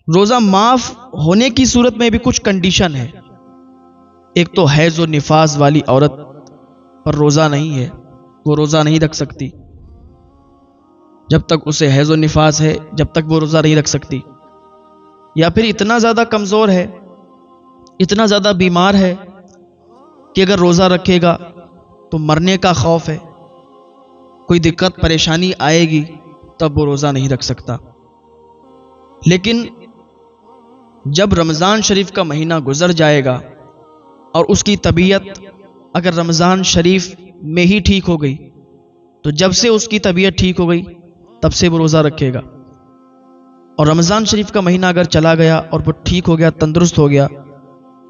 روزہ معاف ہونے کی صورت میں بھی کچھ کنڈیشن ہے. ایک تو حیض و نفاس والی عورت پر روزہ نہیں ہے، وہ روزہ نہیں رکھ سکتی. جب تک اسے حیض و نفاس ہے جب تک وہ روزہ نہیں رکھ سکتی. یا پھر اتنا زیادہ کمزور ہے، اتنا زیادہ بیمار ہے کہ اگر روزہ رکھے گا تو مرنے کا خوف ہے، کوئی دقت پریشانی آئے گی تب وہ روزہ نہیں رکھ سکتا. لیکن جب رمضان شریف کا مہینہ گزر جائے گا اور اس کی طبیعت اگر رمضان شریف میں ہی ٹھیک ہو گئی تو جب سے اس کی طبیعت ٹھیک ہو گئی تب سے وہ روزہ رکھے گا. اور رمضان شریف کا مہینہ اگر چلا گیا اور وہ ٹھیک ہو گیا، تندرست ہو گیا،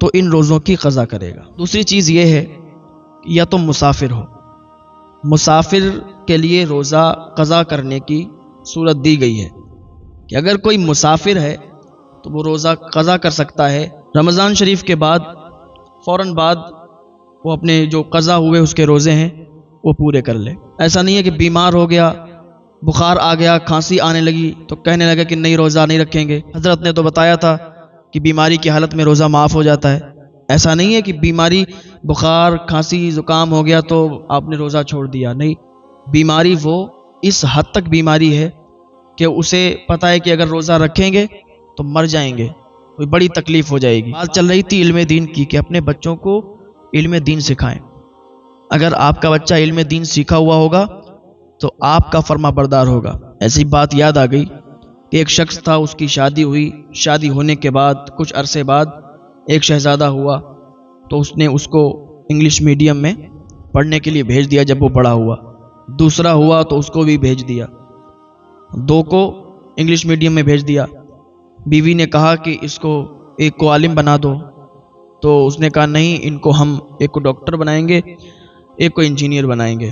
تو ان روزوں کی قضا کرے گا. دوسری چیز یہ ہے یا تو مسافر ہو، مسافر کے لیے روزہ قضا کرنے کی صورت دی گئی ہے کہ اگر کوئی مسافر ہے تو وہ روزہ قضا کر سکتا ہے. رمضان شریف کے بعد فوراً بعد وہ اپنے جو قضا ہوئے اس کے روزے ہیں وہ پورے کر لے. ایسا نہیں ہے کہ بیمار ہو گیا، بخار آ گیا، کھانسی آنے لگی تو کہنے لگا کہ نہیں روزہ نہیں رکھیں گے. حضرت نے تو بتایا تھا کہ بیماری کی حالت میں روزہ معاف ہو جاتا ہے. ایسا نہیں ہے کہ بیماری بخار کھانسی زکام ہو گیا تو آپ نے روزہ چھوڑ دیا. نہیں، بیماری وہ اس حد تک بیماری ہے کہ اسے پتہ ہے کہ اگر روزہ رکھیں گے تو مر جائیں گے، کوئی بڑی تکلیف ہو جائے گی. بات چل رہی تھی علم دین کی کہ اپنے بچوں کو علم دین سکھائیں. اگر آپ کا بچہ علم دین سیکھا ہوا ہوگا تو آپ کا فرما بردار ہوگا. ایسی بات یاد آ گئی کہ ایک شخص تھا، اس کی شادی ہوئی، شادی ہونے کے بعد کچھ عرصے بعد ایک شہزادہ ہوا تو اس نے اس کو انگلش میڈیم میں پڑھنے کے لیے بھیج دیا. جب وہ بڑا ہوا دوسرا ہوا تو اس کو بھی بھیج دیا، دو کو انگلش میڈیم میں بھیج دیا. بیوی نے کہا کہ اس کو ایک کو عالم بنا دو، تو اس نے کہا نہیں، ان کو ہم ایک کو ڈاکٹر بنائیں گے، ایک کو انجینئر بنائیں گے.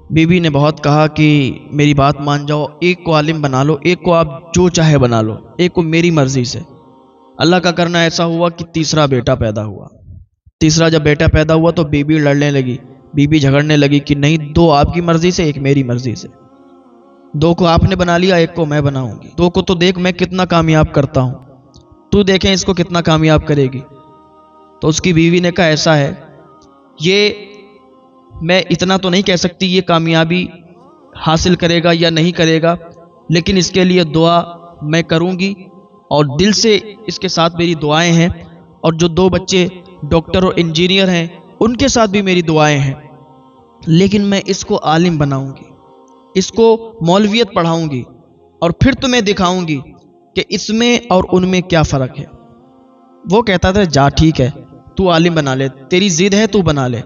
بیوی نے بہت کہا کہ میری بات مان جاؤ، ایک کو عالم بنا لو، ایک کو آپ جو چاہے بنا لو، ایک کو میری مرضی سے. اللہ کا کرنا ایسا ہوا کہ تیسرا بیٹا پیدا ہوا. تیسرا جب بیٹا پیدا ہوا تو بیوی لڑنے لگی، بیوی جھگڑنے لگی کہ نہیں، دو آپ کی مرضی سے ایک میری مرضی سے. دو کو آپ نے بنا لیا، ایک کو میں بناؤں گی. دو کو تو دیکھ میں کتنا کامیاب کرتا ہوں، تو دیکھیں اس کو کتنا کامیاب کرے گی. تو اس کی بیوی نے کہا ایسا ہے، یہ میں اتنا تو نہیں کہہ سکتی یہ کامیابی حاصل کرے گا یا نہیں کرے گا، لیکن اس کے لیے دعا میں کروں گی اور دل سے اس کے ساتھ میری دعائیں ہیں. اور جو دو بچے ڈاکٹر اور انجینئر ہیں ان کے ساتھ بھی میری دعائیں ہیں، لیکن میں اس کو عالم بناؤں گی، اس کو مولویت پڑھاؤں گی اور پھر تمہیں دکھاؤں گی کہ اس میں اور ان میں کیا فرق ہے. وہ کہتا تھا جا ٹھیک ہے، تو عالم بنا لے، تیری ضد ہے تو بنا لے،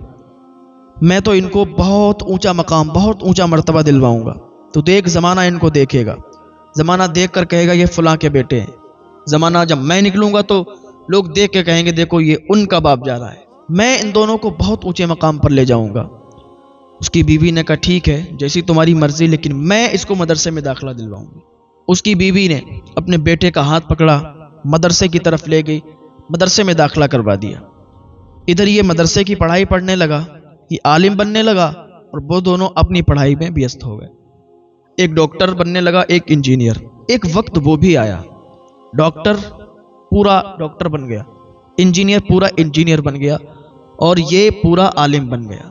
میں تو ان کو بہت اونچا مقام، بہت اونچا مرتبہ دلواؤں گا. تو دیکھ زمانہ ان کو دیکھے گا، زمانہ دیکھ کر کہے گا یہ فلاں کے بیٹے ہیں. زمانہ جب میں نکلوں گا تو لوگ دیکھ کے کہیں گے دیکھو یہ ان کا باپ جا رہا ہے. میں ان دونوں کو بہت اونچے مقام پر لے جاؤں گا. اس کی بیوی نے کہا ٹھیک ہے جیسی تمہاری مرضی، لیکن میں اس کو مدرسے میں داخلہ دلواؤں گی. اس کی بیوی نے اپنے بیٹے کا ہاتھ پکڑا، مدرسے کی طرف لے گئی، مدرسے میں داخلہ کروا دیا. ادھر یہ مدرسے کی پڑھائی پڑھنے لگا، یہ عالم بننے لگا اور وہ دونوں اپنی پڑھائی میں ویست ہو گئے. ایک ڈاکٹر بننے لگا، ایک انجینئر. ایک وقت وہ بھی آیا، ڈاکٹر پورا ڈاکٹر بن گیا، انجینئر پورا انجینئر بن گیا اور یہ پورا عالم بن گیا.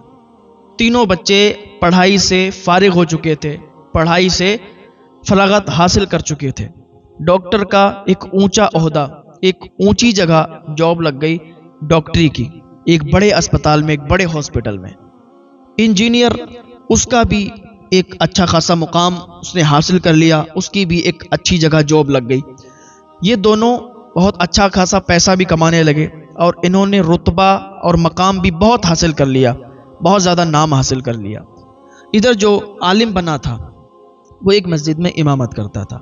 تینوں بچے پڑھائی سے فارغ ہو چکے تھے، پڑھائی سے فراغت حاصل کر چکے تھے. ڈاکٹر کا ایک اونچا عہدہ، ایک اونچی جگہ جاب لگ گئی ڈاکٹری کی، ایک بڑے اسپتال میں، ایک بڑے ہاسپٹل میں. انجینئر اس کا بھی ایک اچھا خاصا مقام اس نے حاصل کر لیا، اس کی بھی ایک اچھی جگہ جاب لگ گئی. یہ دونوں بہت اچھا خاصا پیسہ بھی کمانے لگے اور انہوں نے رتبہ اور مقام بھی بہت حاصل کر لیا، بہت زیادہ نام حاصل کر لیا. ادھر جو عالم بنا تھا وہ ایک مسجد میں امامت کرتا تھا،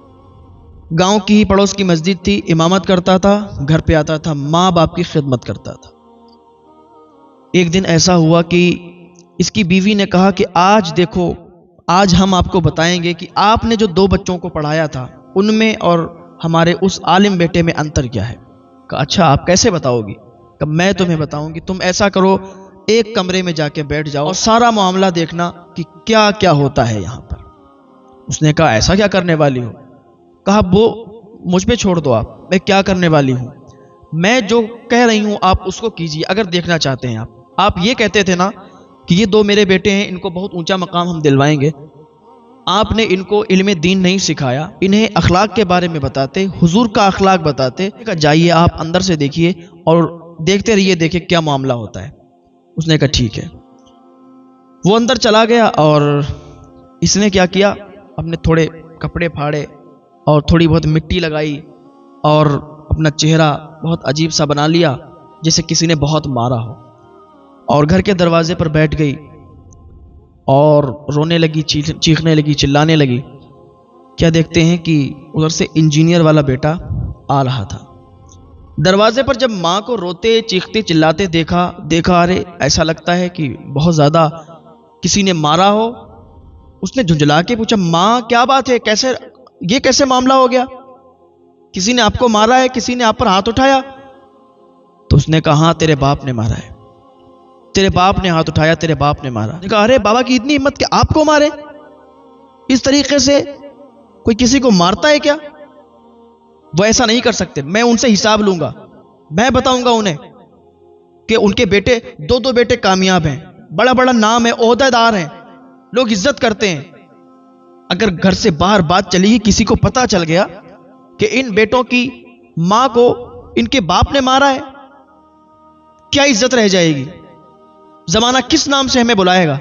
گاؤں کی ہی پڑوس کی مسجد تھی، امامت کرتا تھا، گھر پہ آتا تھا، ماں باپ کی خدمت کرتا تھا. ایک دن ایسا ہوا کہ اس کی بیوی نے کہا کہ آج دیکھو، آج ہم آپ کو بتائیں گے کہ آپ نے جو دو بچوں کو پڑھایا تھا ان میں اور ہمارے اس عالم بیٹے میں انتر کیا ہے. کہا اچھا آپ کیسے بتاؤ گی؟ کہ میں تمہیں بتاؤں گی. تم ایسا کرو، ایک کمرے میں جا کے بیٹھ جاؤ اور سارا معاملہ دیکھنا کہ کیا کیا ہوتا ہے یہاں پر. اس نے کہا ایسا کیا کرنے والی ہو؟ کہا وہ مجھ پہ چھوڑ دو، آپ میں کیا کرنے والی ہوں، میں جو کہہ رہی ہوں آپ اس کو کیجیے اگر دیکھنا چاہتے ہیں۔ آپ یہ کہتے تھے نا کہ یہ دو میرے بیٹے ہیں، ان کو بہت اونچا مقام ہم دلوائیں گے۔ آپ نے ان کو علم دین نہیں سکھایا، انہیں اخلاق کے بارے میں بتاتے، حضور کا اخلاق بتاتے۔ جائیے آپ اندر سے دیکھیے اور دیکھتے رہیے، دیکھیں کیا معاملہ ہوتا ہے۔ اس نے کہا ٹھیک ہے۔ وہ اندر چلا گیا اور اس نے کیا کیا، اپنے تھوڑے کپڑے پھاڑے اور تھوڑی بہت مٹی لگائی اور اپنا چہرہ بہت عجیب سا بنا لیا جیسے کسی نے بہت مارا ہو، اور گھر کے دروازے پر بیٹھ گئی اور رونے لگی، چیخنے لگی، چلانے لگی۔ کیا دیکھتے ہیں کہ ادھر سے انجینئر والا بیٹا آ رہا تھا۔ دروازے پر جب ماں کو روتے چیختے چلاتے دیکھا، ارے ایسا لگتا ہے کہ بہت زیادہ کسی نے مارا ہو۔ اس نے جھنجھلا کے پوچھا، ماں کیا بات ہے، یہ کیسے معاملہ ہو گیا؟ کسی نے آپ کو مارا ہے؟ کسی نے آپ پر ہاتھ اٹھایا؟ تو اس نے کہا ہاں، تیرے باپ نے مارا ہے، تیرے باپ نے ہاتھ اٹھایا، تیرے باپ نے مارا۔ نے کہا ارے بابا کی اتنی ہمت کہ آپ کو مارے؟ اس طریقے سے کوئی کسی کو مارتا ہے کیا؟ وہ ایسا نہیں کر سکتے، میں ان سے حساب لوں گا، میں بتاؤں گا انہیں کہ ان کے بیٹے دو بیٹے کامیاب ہیں، بڑا بڑا نام ہے، عہدہ دار ہیں، لوگ عزت کرتے ہیں۔ اگر گھر سے باہر بات چلی گی، کسی کو پتا چل گیا کہ ان بیٹوں کی ماں کو ان کے باپ نے مارا ہے، کیا عزت رہ جائے گی؟ زمانہ کس نام سے ہمیں بلائے گا؟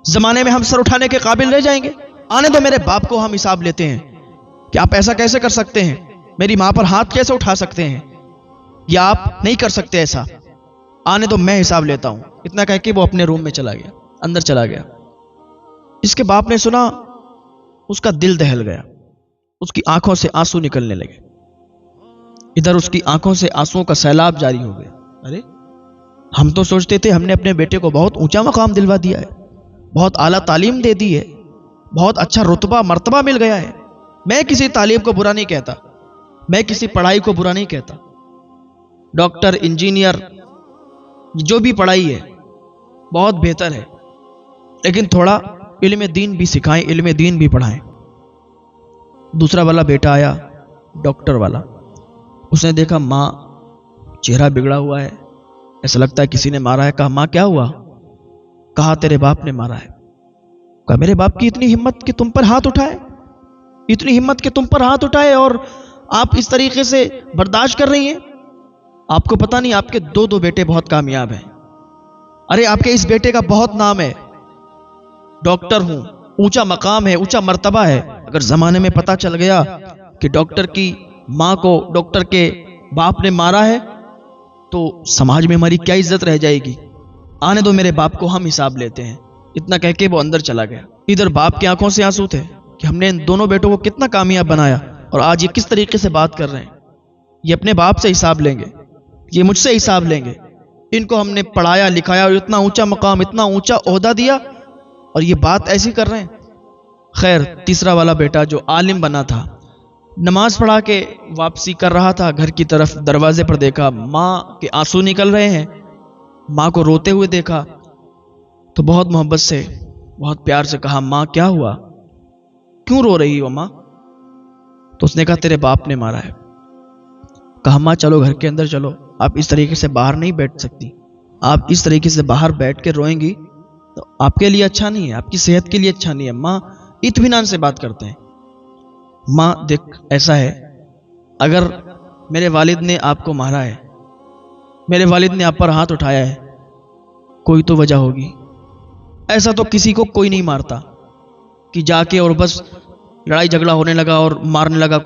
زمانے میں ہم سر اٹھانے کے قابل رہ جائیں گے؟ آنے دو میرے باپ کو، ہم حساب لیتے ہیں کہ آپ ایسا کیسے کر سکتے ہیں، میری ماں پر ہاتھ کیسے اٹھا سکتے ہیں، یا آپ نہیں کر سکتے ایسا، آنے دو میں حساب لیتا ہوں۔ اتنا کہہ کے وہ اپنے روم میں چلا گیا، اندر چلا گیا۔ اس کے باپ نے سنا، اس کا دل دہل گیا، اس کی آنکھوں سے آنسو نکلنے لگے۔ ادھر اس کی آنکھوں سے آنسوؤں کا سیلاب جاری ہو گیا۔ ارے ہم تو سوچتے تھے ہم نے اپنے بیٹے کو بہت اونچا مقام دلوا دیا ہے، بہت اعلیٰ تعلیم دے دی ہے، بہت اچھا رتبہ مرتبہ مل گیا ہے۔ میں کسی تعلیم کو برا نہیں کہتا، میں کسی پڑھائی کو برا نہیں کہتا، ڈاکٹر، انجینئر، جو بھی پڑھائی ہے بہت بہتر ہے، لیکن تھوڑا علم دین بھی سکھائیں، علم دین بھی پڑھائیں۔ دوسرا والا بیٹا آیا، ڈاکٹر والا، اس نے دیکھا ماں چہرہ بگڑا ہوا ہے، ایسا لگتا ہے کسی نے مارا ہے۔ کہا ماں کیا ہوا؟ کہا تیرے باپ نے مارا ہے۔ کہا میرے باپ کی اتنی ہمت کہ تم پر ہاتھ اٹھائے، اتنی ہمت کہ تم پر ہاتھ اٹھائے اور آپ اس طریقے سے برداشت کر رہی ہیں؟ آپ کو پتہ نہیں آپ کے دو بیٹے بہت کامیاب ہیں، ارے آپ کے اس بیٹے کا بہت نام ہے، ڈاکٹر ہوں، اونچا مقام ہے، اونچا مرتبہ ہے۔ اگر زمانے میں پتہ چل گیا کہ ڈاکٹر کی ماں کو ڈاکٹر کے باپ نے مارا ہے تو سماج میں ہماری کیا عزت رہ جائے گی؟ آنے دو میرے باپ کو، ہم حساب لیتے ہیں۔ اتنا کہہ کے وہ اندر چلا گیا۔ ادھر باپ کی آنکھوں سے آنسو تھے کہ ہم نے ان دونوں بیٹوں کو کتنا کامیاب بنایا، اور آج یہ کس طریقے سے بات کر رہے ہیں، یہ اپنے باپ سے حساب لیں گے، یہ مجھ سے حساب لیں گے۔ ان کو ہم نے پڑھایا لکھایا اور اتنا اونچا مقام، اتنا اونچا عہدہ دیا، اور یہ بات ایسی کر رہے ہیں۔ خیر، تیسرا والا بیٹا جو عالم بنا تھا، نماز پڑھا کے واپسی کر رہا تھا گھر کی طرف، دروازے پر دیکھا ماں کے آنسو نکل رہے ہیں، ماں کو روتے ہوئے دیکھا تو بہت محبت سے بہت پیار سے کہا ماں کیا ہوا، کیوں رو رہی ہو ماں؟ تو اس نے کہا تیرے باپ نے مارا ہے۔ کہا ماں چلو گھر کے اندر چلو، آپ اس طریقے سے باہر نہیں بیٹھ سکتی، آپ اس طریقے سے باہر بیٹھ کے روئیں گی تو آپ کے لیے اچھا نہیں ہے، آپ کی صحت کے لیے اچھا نہیں ہے۔ ماں اطمینان سے بات کرتے ہیں، ماں دیکھ ایسا ہے، اگر میرے والد نے آپ کو مارا ہے، میرے والد نے آپ پر ہاتھ اٹھایا ہے، کوئی تو وجہ ہوگی، ایسا تو کسی کو کوئی نہیں مارتا کہ جا کے اور بس لڑائی جھگڑا ہونے لگا اور مارنے لگا،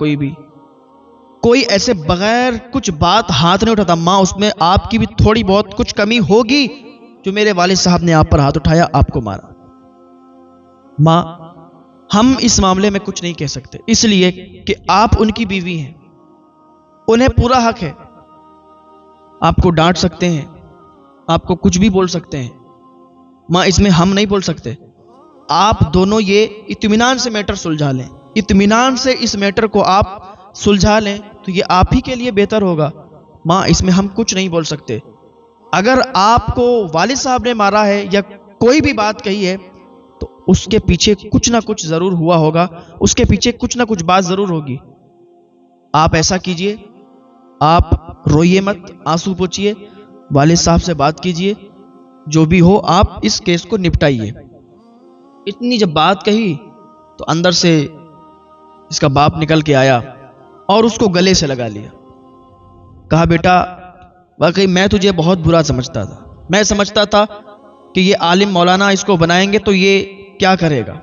کوئی ایسے بغیر کچھ بات ہاتھ نہیں اٹھاتا۔ ماں اس میں آپ کی بھی تھوڑی بہت کچھ کمی ہوگی جو میرے والد صاحب نے آپ پر ہاتھ اٹھایا، آپ کو مارا۔ ماں ہم اس معاملے میں کچھ نہیں کہہ سکتے، اس لیے کہ آپ ان کی بیوی ہیں، انہیں پورا حق ہے، آپ کو ڈانٹ سکتے ہیں، آپ کو کچھ بھی بول سکتے ہیں، ماں اس میں ہم نہیں بول سکتے۔ آپ دونوں یہ اطمینان سے میٹر سلجھا لیں، اطمینان سے اس میٹر کو آپ سلجھا لیں تو یہ آپ ہی کے لیے بہتر ہوگا۔ ماں اس میں ہم کچھ نہیں بول سکتے، اگر آپ کو والد صاحب نے مارا ہے یا کوئی بھی بات کہی ہے تو اس کے پیچھے کچھ نہ کچھ ضرور ہوا ہوگا، اس کے پیچھے کچھ نہ کچھ بات ضرور ہوگی، آپ ایسا کیجئے، آپ روئیے مت، آنسو پوچھئے، والد صاحب سے بات کیجئے، جو بھی ہو آپ اس کیس کو نپٹائیے۔ اتنی جب بات کہی تو اندر سے اس کا باپ نکل کے آیا اور اس کو گلے سے لگا لیا۔ کہا بیٹا واقعی میں تجھے بہت برا سمجھتا تھا، میں سمجھتا تھا کہ یہ عالم مولانا اس کو بنائیں گے تو یہ کیا کرے گا،